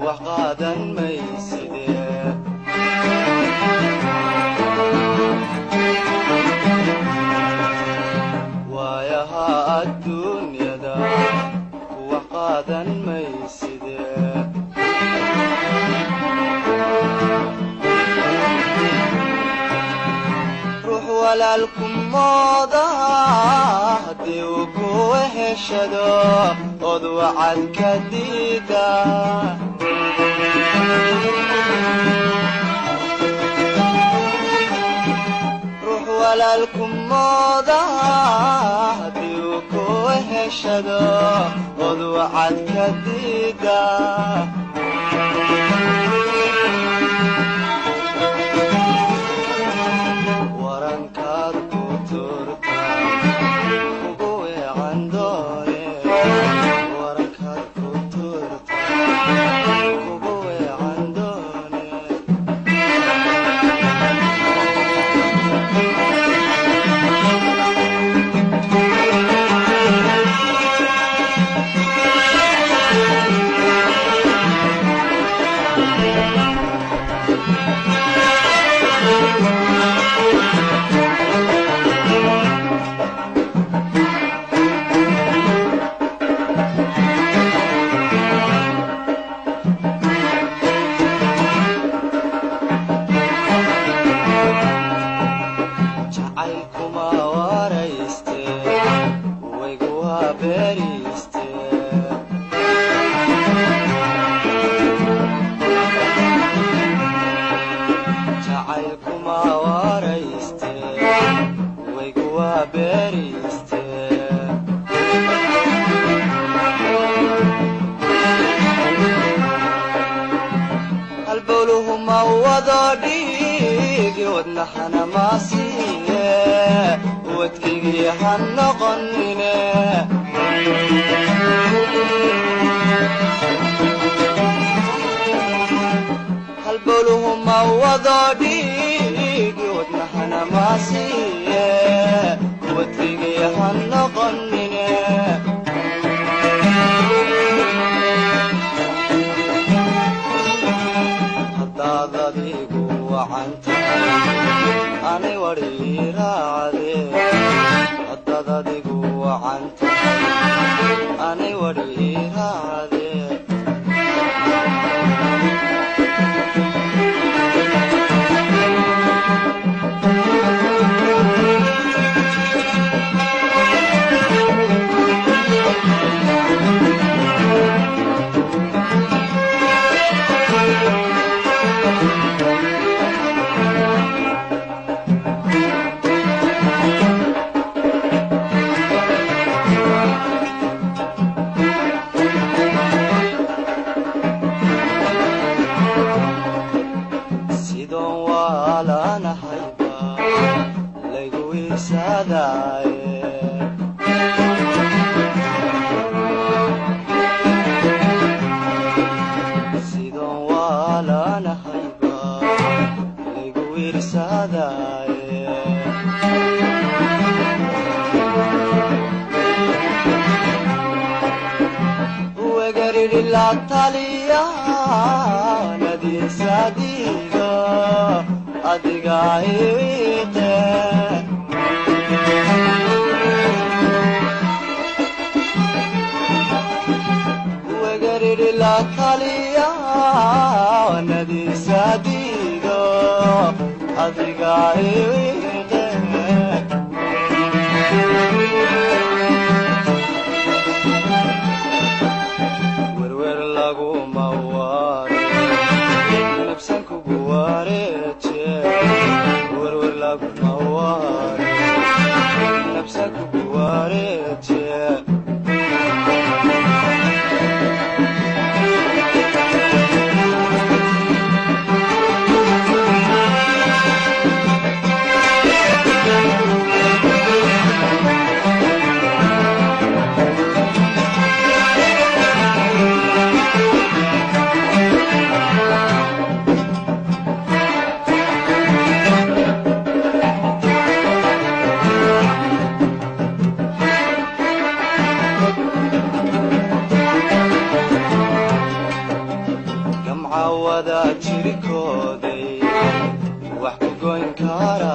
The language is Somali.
وقادا ميسدي وياها الدنيا دا وقادا ميسدي روح walaalkum mooda haddii uu ku heshado od wacad ka diida ruux walaalkum mooda haddii uu ku heshado od wacad ka diida ودنحنا ماسيه وتكيجي هنغنينا هالبولهم وضاديك ودنحنا ماسيه وتكيجي هنغنينا أنا وريرا عليه هذا ديقو عنك أنا وريرا عليه La Taliana di Sadiga Adigaite Uegarir la Taliana di Sadiga Adigaite jirkooday wax ku goyn kara